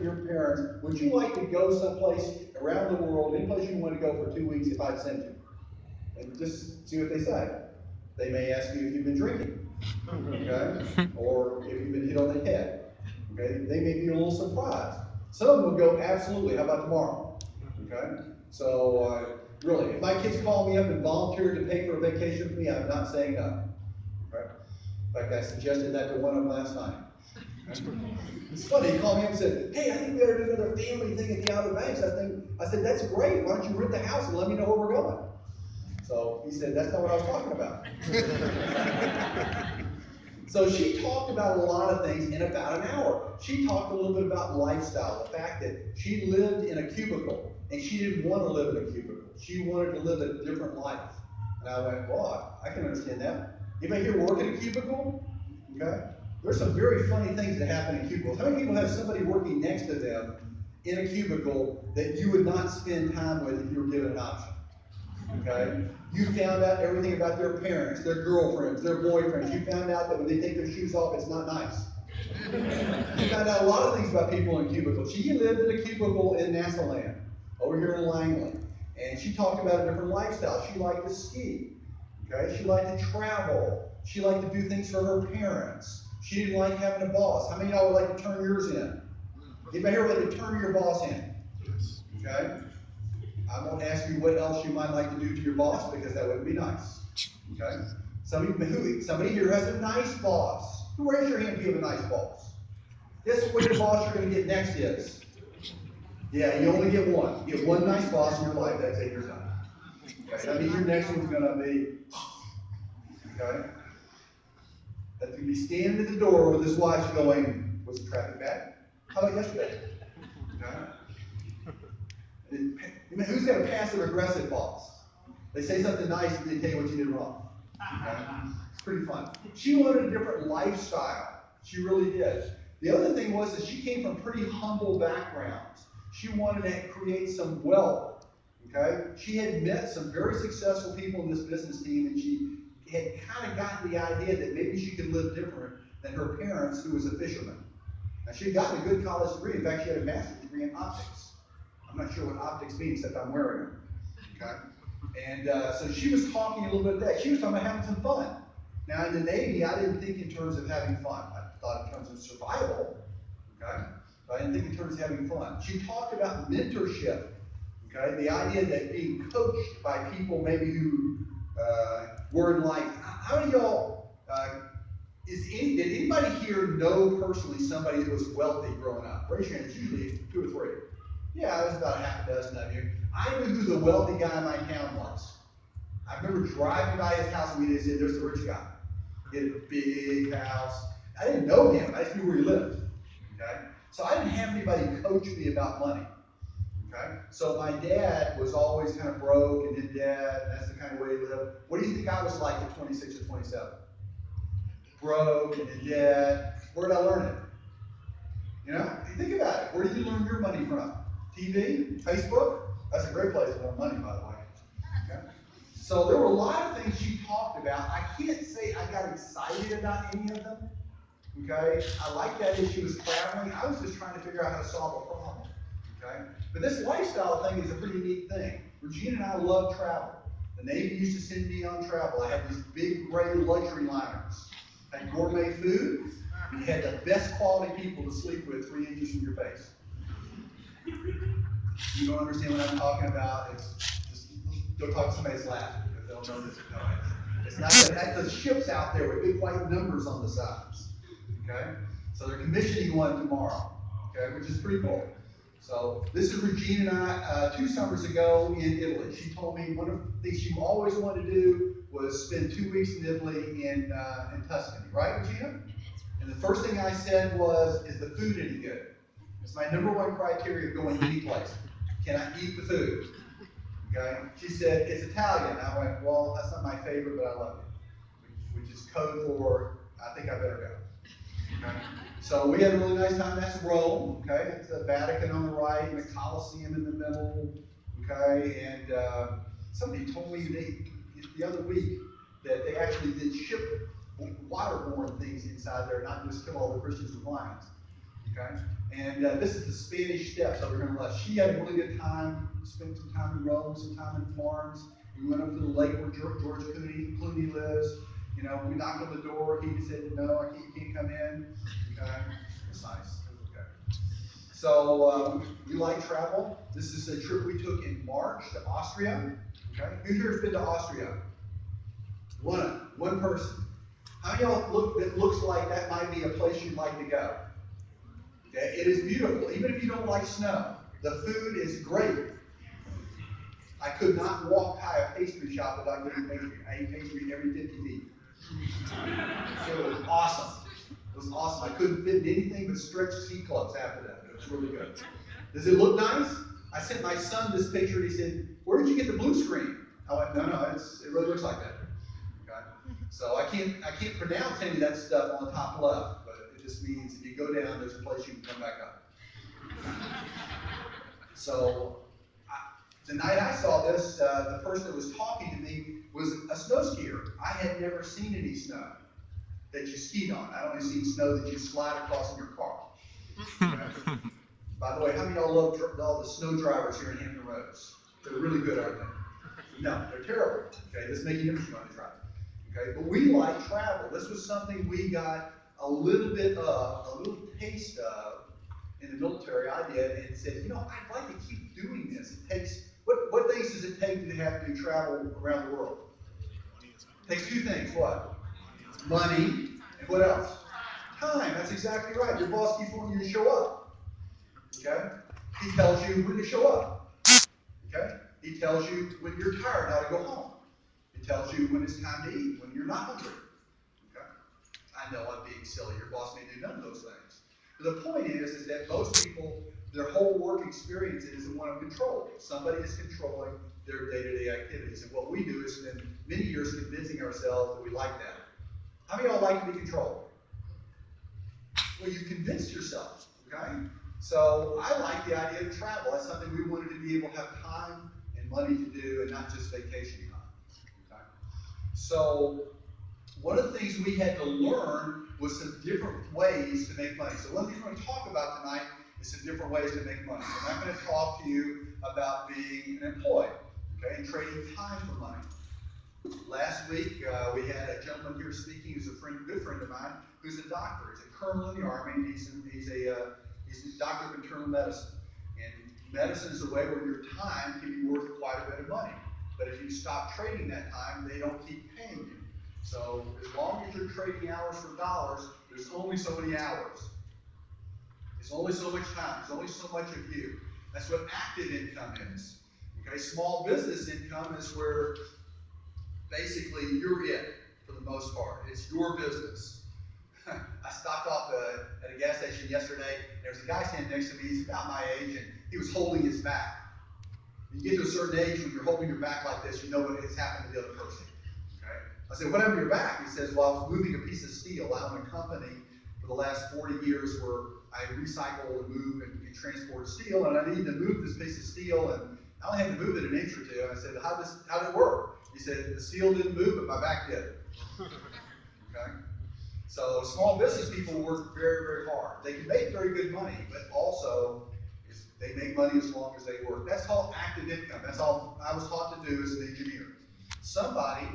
your parents, would you like to go someplace around the world, any place you want to go for 2 weeks if I'd send you? And just see what they say. They may ask you if you've been drinking, okay? Or if you've been hit on the head, okay? They may be a little surprised. Some of them will go, absolutely, how about tomorrow, okay? So, really, if my kids call me up and volunteer to pay for a vacation for me, I'm not saying no, okay? In fact, I suggested that to one of them last night. It's funny, he called me up and said, hey, I think we ought to do another family thing at the Outer Banks. I said, that's great. Why don't you rent the house and let me know where we're going? So he said, that's not what I was talking about. So she talked about a lot of things in about an hour. She talked a little bit about lifestyle, the fact that she lived in a cubicle, and she didn't want to live in a cubicle. She wanted to live a different life. And I went, well, I can understand that. Anybody here work in a cubicle? Okay. There's some very funny things that happen in cubicles. How many people have somebody working next to them in a cubicle that you would not spend time with if you were given an option? Okay? You found out everything about their parents, their girlfriends, their boyfriends. You found out that when they take their shoes off, it's not nice. You found out a lot of things about people in cubicles. She lived in a cubicle in Nastleland, over here in Langley. And she talked about a different lifestyle. She liked to ski. Okay? She liked to travel. She liked to do things for her parents. She didn't like having a boss. How many of y'all would like to turn yours in? Anybody here would like to turn your boss in? Okay? I won't ask you what else you might like to do to your boss because that wouldn't be nice. Okay? Somebody here has a nice boss. Who raise your hand if you have a nice boss? Guess what your boss you're going to get next is? Yeah, you only get one. You get one nice boss in your life. That's it, you're done. Okay? That means your next one's going to be, okay? That could be standing at the door with his watch going, was the traffic bad? How about yesterday? Okay? Who's got a passive-aggressive boss? They say something nice and they tell you what you did wrong. Okay? It's pretty fun. She wanted a different lifestyle. She really did. The other thing was that she came from pretty humble backgrounds. She wanted to create some wealth. Okay? She had met some very successful people in this business team, and she had kind of gotten the idea that maybe she could live different than her parents, who was a fisherman. Now, she had gotten a good college degree. In fact, she had a master's degree in optics. I'm not sure what optics means, except I'm wearing them. Okay? And so she was talking a little bit of that. She was talking about having some fun. Now, in the Navy, I didn't think in terms of having fun. I thought in terms of survival. Okay? But I didn't think in terms of having fun. She talked about mentorship. Okay? The idea that being coached by people maybe who were in life. How many of y'all, did anybody here know personally somebody that was wealthy growing up? Raise your hand. It's usually 2 or 3. Yeah, it was about half a dozen of you. I knew who the wealthy guy in my town was. I remember driving by his house and we just said, there's the rich guy. He had a big house. I didn't know him. I just knew where he lived. Okay? So I didn't have anybody coach me about money. Okay? So my dad was always kind of broke and in debt, and that's the kind of way he lived. What do you think I was like at 26 or 27? Broke and in debt. Where did I learn it? You know, think about it. Where did you learn your money from? TV? Facebook? That's a great place to learn money, by the way. Okay? So there were a lot of things she talked about. I can't say I got excited about any of them. Okay? I like that as she was traveling. I was just trying to figure out how to solve a problem. Okay? But this lifestyle thing is a pretty neat thing. Regina and I love travel. The Navy used to send me on travel. I had these big gray luxury liners. I had gourmet food. And you had the best quality people to sleep with 3 inches from your face. You don't understand what I'm talking about. It's just go talk to somebody that's laughing because they'll know this. No, it's not that. That's the ships out there with big white numbers on the sides. Okay? So they're commissioning one tomorrow. Okay, which is pretty cool. So this is Regina and I 2 summers ago in Italy. She told me one of the things she always wanted to do was spend 2 weeks in Italy in Tuscany. Right, Regina? And the first thing I said was, is the food any good? It's my #1 criteria of going to any place. Can I eat the food? Okay? She said, it's Italian. I went, well, that's not my favorite, but I love it. Which is code for, I think I better go. Okay? So we had a really nice time. That's Rome. Okay? It's the Vatican on the right and the Colosseum in the middle. Okay? And somebody told me the other week that they actually did ship waterborne things inside there, not just kill all the Christians with lions. Okay? And this is the Spanish Steps over here on the left. She had a really good time, spent some time in Rome, some time in Florence. We went up to the lake where George Clooney lives. You know, we knocked on the door. He said, no, you can't come in. Okay. It's nice. It was okay. So we like travel. This is a trip we took in March to Austria. Okay. Who here has been to Austria? One person. How many of y'all it looks like that might be a place you'd like to go? Okay. It is beautiful, even if you don't like snow. The food is great. I could not walk by a pastry shop without getting pastry. I ate pastry every 50 feet. It was awesome. It was awesome. I couldn't fit in anything but stretched ski clothes after that. It was really good. Does it look nice? I sent my son this picture and he said, "Where did you get the blue screen?" I went, no, it really looks like that. Okay? So I can't pronounce any of that stuff on the top left, but it just means if you go down, there's a place you can come back up. So the night I saw this, the person that was talking to me was a snow skier. I had never seen any snow that you skied on. I'd only seen snow that you slide across in your car. Okay? By the way, how many of y'all love all the snow drivers here in Hampton Roads? They're really good, aren't they? No, they're terrible. Okay, doesn't make any difference when they drive. Okay, but we like travel. This was something we got a little taste of in the military. I did, and said, you know, I'd like to keep doing this. It takes what things does it take to have to travel around the world? It takes two things. What? Money, and what else? Time. That's exactly right. Your boss keeps wanting you to show up. Okay? He tells you when to show up. Okay? He tells you when you're tired, how to go home. He tells you when it's time to eat, when you're not hungry. Okay? I know I'm being silly. Your boss may do none of those things. But the point is that most people, their whole work experience is one of control. Somebody is controlling their day-to-day activities. And what we do is spend many years convincing ourselves that we like that. How many of y'all like to be controlled? Well, you've convinced yourself, okay? So I like the idea of travel. That's something we wanted to be able to have time and money to do and not just vacation time, okay? So one of the things we had to learn was some different ways to make money. So one of the things we're going to talk about tonight is some different ways to make money. So I'm not going to talk to you about being an employee, okay, and trading time for money. Last week, we had a gentleman here speaking who's a good friend of mine, who's a doctor. He's a colonel in the Army. He's a doctor of internal medicine. And medicine is a way where your time can be worth quite a bit of money. But if you stop trading that time, they don't keep paying you. So as long as you're trading hours for dollars, there's only so many hours. There's only so much time. There's only so much of you. That's what active income is. Okay, small business income is where basically you're it for the most part. It's your business. I stopped off at a gas station yesterday, and there was a guy standing next to me. He's about my age, and he was holding his back. When you get to a certain age, when you're holding your back like this, you know what has happened to the other person. Okay? I said, "What happened to your back?" He says, "Well, I was moving a piece of steel. I own a company for the last 40 years where I recycle and move and transport steel, and I needed to move this piece of steel, and I only had to move it an inch or two." And I said, how did it work? He said, "The steel didn't move, but my back did." Okay? So small business people work very, very hard. They can make very good money, but also they make money as long as they work. That's called active income. That's all I was taught to do as an engineer. Somebody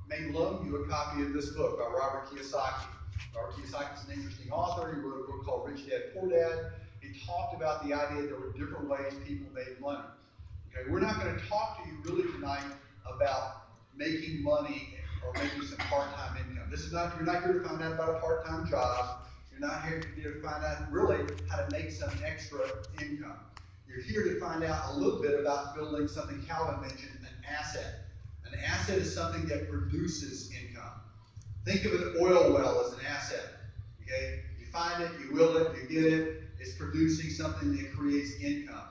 may loan you a copy of this book by Robert Kiyosaki. Robert Kiyosaki is an interesting author. He wrote a book called Rich Dad, Poor Dad. He talked about the idea that there were different ways people made money. Okay, we're not going to talk to you really tonight about making money or making some part-time income. You're not here to find out about a part-time job. You're not here to find out really how to make some extra income. You're here to find out a little bit about building something Calvin mentioned, an asset. An asset is something that produces income. Think of an oil well as an asset. Okay? You find it, you will it, you get it. It's producing something that creates income.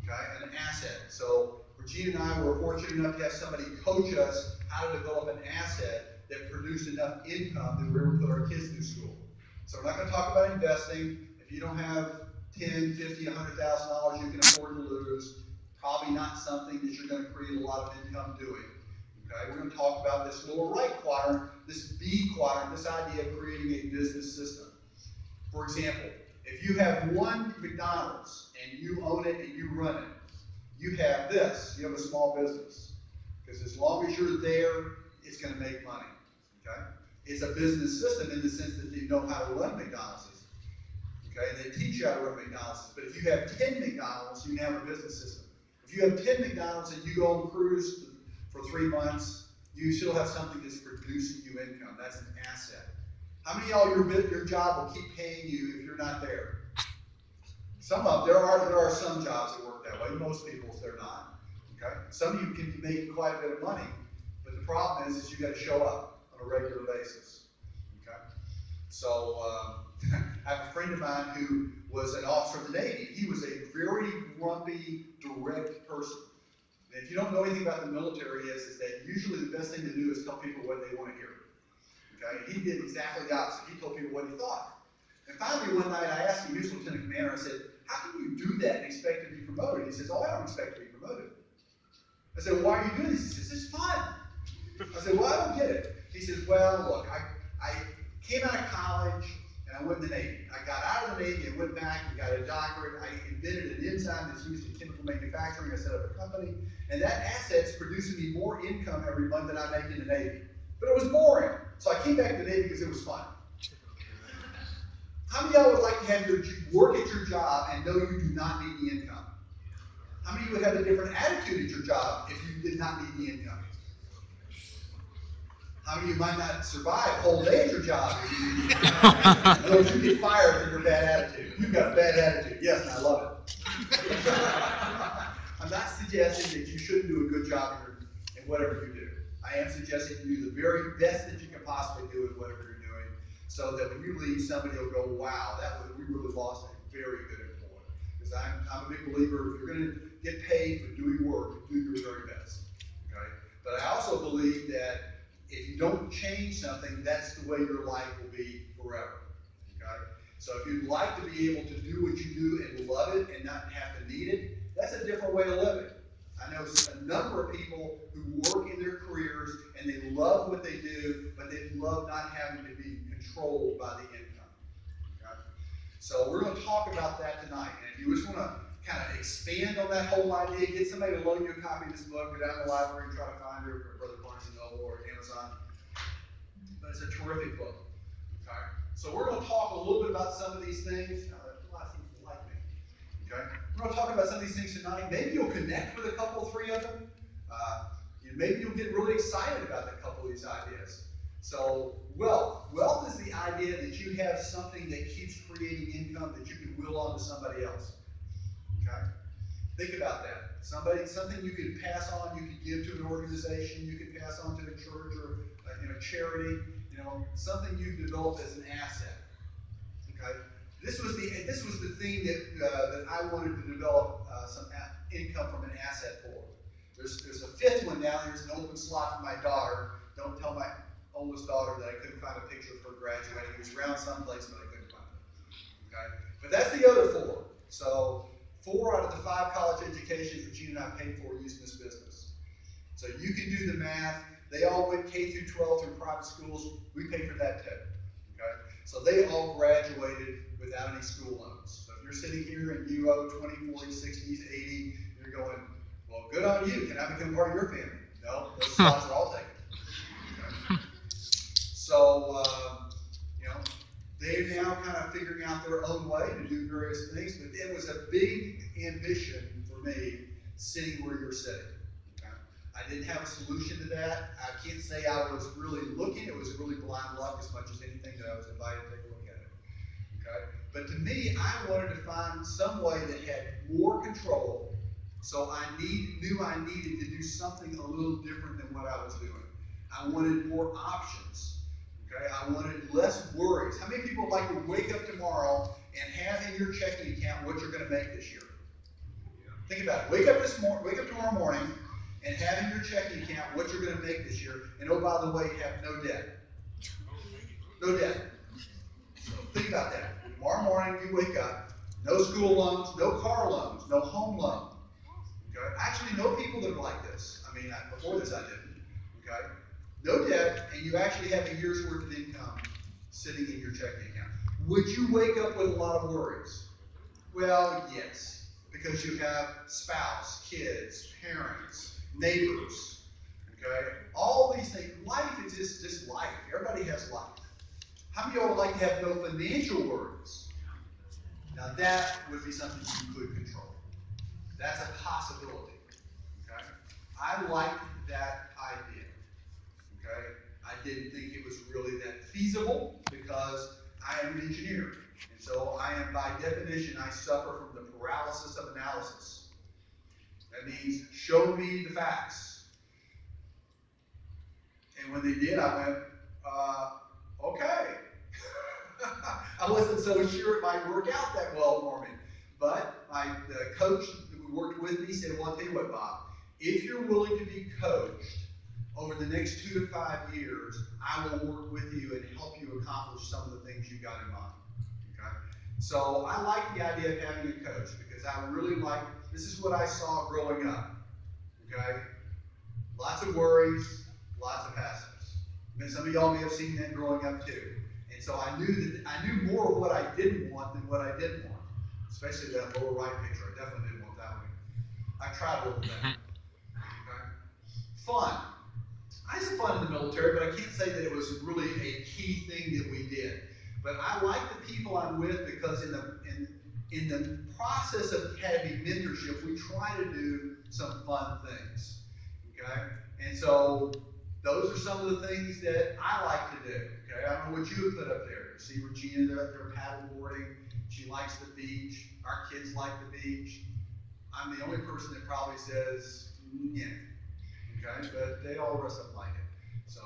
Okay? An asset. So Regina and I were fortunate enough to have somebody coach us how to develop an asset that produced enough income that we were able to put our kids through school. So we're not going to talk about investing. If you don't have $10, $50, $100,000 you can afford to lose, probably not something that you're going to create a lot of income doing. Okay, we're going to talk about this lower right quadrant, this B quadrant, this idea of creating a business system. For example, If you have one McDonald's and you own it and you run it, you have this. You have a small business. Because as long as you're there, it's going to make money. Okay? It's a business system in the sense that you know how to run McDonald's. Okay? And they teach you how to run McDonald's. But if you have 10 McDonald's, you have a business system. If you have 10 McDonald's and you go on cruise for 3 months, you still have something that's producing you income. That's an asset. How many of y'all, your job will keep paying you if you're not there? There are some jobs that work that way. Most people's they're not. Okay? Some of you can be making quite a bit of money, but the problem is you got to show up on a regular basis. Okay? So I have a friend of mine who was an officer of the Navy. He was a very grumpy, direct person. And if you don't know anything about the military, is that usually the best thing to do is tell people what they want to hear. Okay? He did exactly the opposite. He told people what he thought. And finally, one night I asked him, he was lieutenant commander, I said, how can you do that and expect to be promoted? He says, oh, I don't expect to be promoted. I said, well, why are you doing this? He says, it's fun. I said, well, I don't get it. He says, well, look, I came out of college and I went in the Navy. I got out of the Navy and went back and got a doctorate. I invented an enzyme that's used in chemical manufacturing. I set up a company. And that asset's producing me more income every month than I make in the Navy. But it was boring. So I came back to the Navy because it was fun. How many of y'all would like to have your work at your job and know you do not need the income? How many of you would have a different attitude at your job if you did not need the income? How many of you might not survive a whole day at your job if you didn't need the income? In other words, you get fired for your bad attitude. You've got a bad attitude. Yes, and I love it. I'm not suggesting that you shouldn't do a good job in whatever you do. I am suggesting you do the very best that you can possibly do in whatever you're doing, so that when you leave, somebody will go, wow, we really lost a very good employee. Because I'm a big believer, if you're going to get paid for doing work, do your very best. Okay? But I also believe that if you don't change something, that's the way your life will be forever. Okay? So if you'd like to be able to do what you do and love it and not have to need it, that's a different way to live it. I know a number of people who work in their careers and they love what they do, but they love not having to be controlled by the income. Okay? So we're going to talk about that tonight. And if you just want to kind of expand on that whole idea, get somebody to loan you a copy of this book, go down to the library and try to find it, or Brother Barnes & Noble or Amazon. But it's a terrific book. Okay? So we're going to talk a little bit about some of these things. A lot of people like me. Okay? We're going to talk about some of these things tonight. Maybe you'll connect with a couple, 3 of them. Maybe you'll get really excited about a couple of these ideas. So wealth. Wealth is the idea that you have something that keeps creating income that you can will on to somebody else. Okay? Think about that. Something you could pass on, you could give to an organization, you could pass on to a church or charity. Something you've developed as an asset. Okay? This was the thing that I wanted to develop some income from an asset for. There's a 5th one down there. It's an open slot for my daughter. Don't tell my oldest daughter that I couldn't find a picture of her graduating. It was around someplace, but I couldn't find it. Okay? But that's the other 4. So 4 out of the 5 college educations that Gene and I paid for using this business. So you can do the math. They all went K through 12 through private schools. We paid for that too. Okay? So they all graduated without any school loans. So if you're sitting here and you owe 20, 40, 60, 80, you're going, well, good on you. Can I become part of your family? No, those slots are all taken. Okay? So, they're now kind of figuring out their own way to do various things, but it was a big ambition for me sitting where you're sitting. Okay? I didn't have a solution to that. I can't say I was really looking. It was really blind luck as much as anything that I was invited to take a look at it. Okay? But to me, I wanted to find some way that had more control. So I knew I needed to do something a little different than what I was doing. I wanted more options. Okay? I wanted less worries. How many people would like to wake up tomorrow and have in your checking account what you're going to make this year? Think about it. Wake up tomorrow morning and have in your checking account what you're going to make this year. And oh, by the way, have no debt. No debt. So think about that. Tomorrow morning you wake up, no school loans, no car loans, no home loan. Okay? I actually know people that are like this. Before this I didn't. Okay? No debt, and you actually have a year's worth of income sitting in your checking account. Would you wake up with a lot of worries? Well, yes, because you have spouse, kids, parents, neighbors, okay? All these things. Life is just life. Everybody has life. How many of y'all would like to have no financial worries? Now that would be something you could control. That's a possibility, okay? I liked that idea, okay? I didn't think it was really that feasible because I am an engineer. And so I am, by definition, I suffer from the paralysis of analysis. That means show me the facts. And when they did, I went, okay. I wasn't so sure it might work out that well for me. But the coach who worked with me said, well, I'll tell you what, Bob, if you're willing to be coached over the next 2 to 5 years, I will work with you and help you accomplish some of the things you got in mind. Okay? So I like the idea of having a coach because I really like, this is what I saw growing up. Okay? Lots of worries, lots of hassles. And some of y'all may have seen that growing up too. And so I knew more of what I didn't want than what I did want. Especially that lower right picture. I definitely didn't want that one. I tried a little bit. Okay? Fun. I had fun in the military, but I can't say that it was really a key thing that we did. But I like the people I'm with because in the process of academy mentorship, we try to do some fun things. Okay? And so those are some of the things that I like to do. Okay? I don't know what you would put up there. You see Regina up there paddle boarding. She likes the beach. Our kids like the beach. I'm the only person that probably says, yeah. Okay? But they all rest up like it. So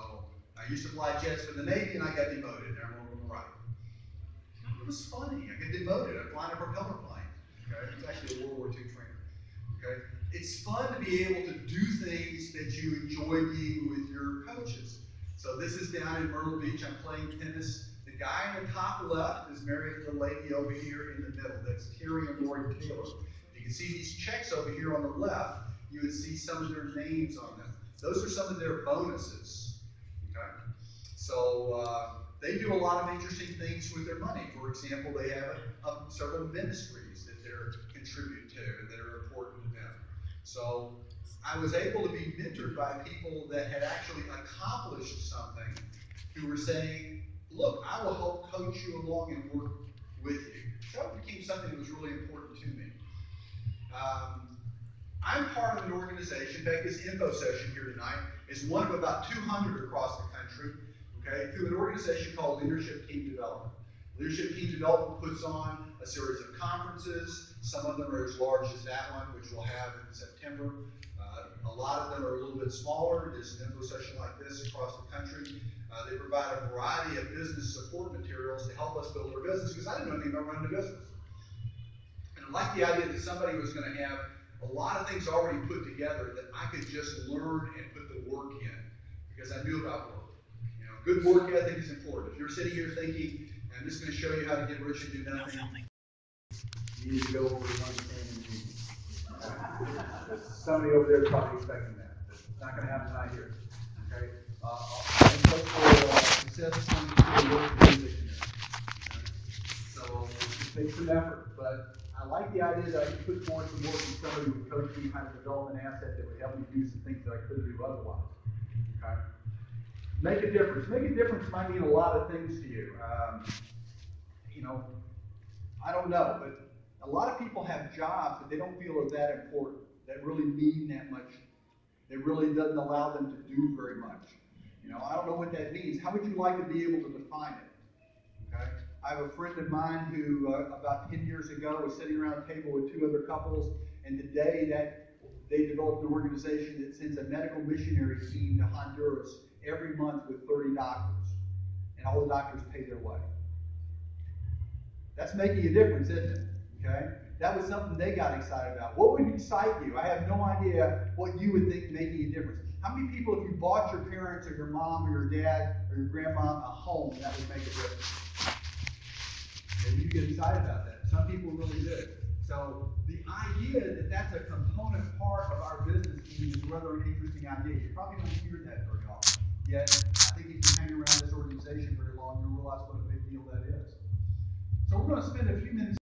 I used to fly jets for the Navy and I got demoted. They're more on the right. It was funny. I got demoted. I'm flying a propeller plane. Okay? It's actually a World War II trainer. Okay? It's fun to be able to do things that you enjoy being with your coaches. So this is down in Myrtle Beach. I'm playing tennis. The guy in the top left is married to the lady over here in the middle. That's Terry and Lori Taylor. You can see these checks over here on the left. You would see some of their names on them. Those are some of their bonuses. Okay? So they do a lot of interesting things with their money. For example, they have several ministries that they're contribute to and that are important to them. So I was able to be mentored by people that had actually accomplished something who were saying, look, I will help coach you along and work with you. So that became something that was really important to me. I'm part of an organization. In fact, this info session here tonight is one of about 200 across the country, okay, through an organization called Leadership Team Development. Leadership Team Development puts on a series of conferences. Some of them are as large as that one, which we'll have in September. A lot of them are a little bit smaller. There's an info session like this across the country. They provide a variety of business support materials to help us build our business, because I didn't know anything about running a business. And I like the idea that somebody was going to have a lot of things already put together that I could just learn and put the work in, because I knew about work. You know, good work ethic is important. If you're sitting here thinking, I'm just going to show you how to get rich and do nothing, you need to go over to one standing meeting. Somebody over there is probably expecting that. It's not going to happen tonight here. Okay? And look for success 22 work and dictionary. So it takes some effort, but I like the idea that I could put forward some work and somebody would coach me how to develop an asset that would help me do some things that I couldn't do otherwise. Okay? Make a difference. Make a difference might mean a lot of things to you. You know, I don't know, but a lot of people have jobs that they don't feel are that important, that really mean that much. It really doesn't allow them to do very much. You know, I don't know what that means. How would you like to be able to define it? Okay? I have a friend of mine who, about 10 years ago, was sitting around a table with 2 other couples, and today that they developed an organization that sends a medical missionary team to Honduras every month with 30 doctors, and all the doctors pay their way. That's making a difference, isn't it? Okay? That was something they got excited about. What would excite you? I have no idea what you would think making a difference. How many people, if you bought your parents or your mom or your dad or your grandma a home, that would make a difference? Maybe you get excited about that. Some people really do. So the idea that that's a component part of our business team is rather an interesting idea. You probably don't hear that very often. Yet, I think if you hang around this organization very long, you'll realize what a big deal that is. So we're going to spend a few minutes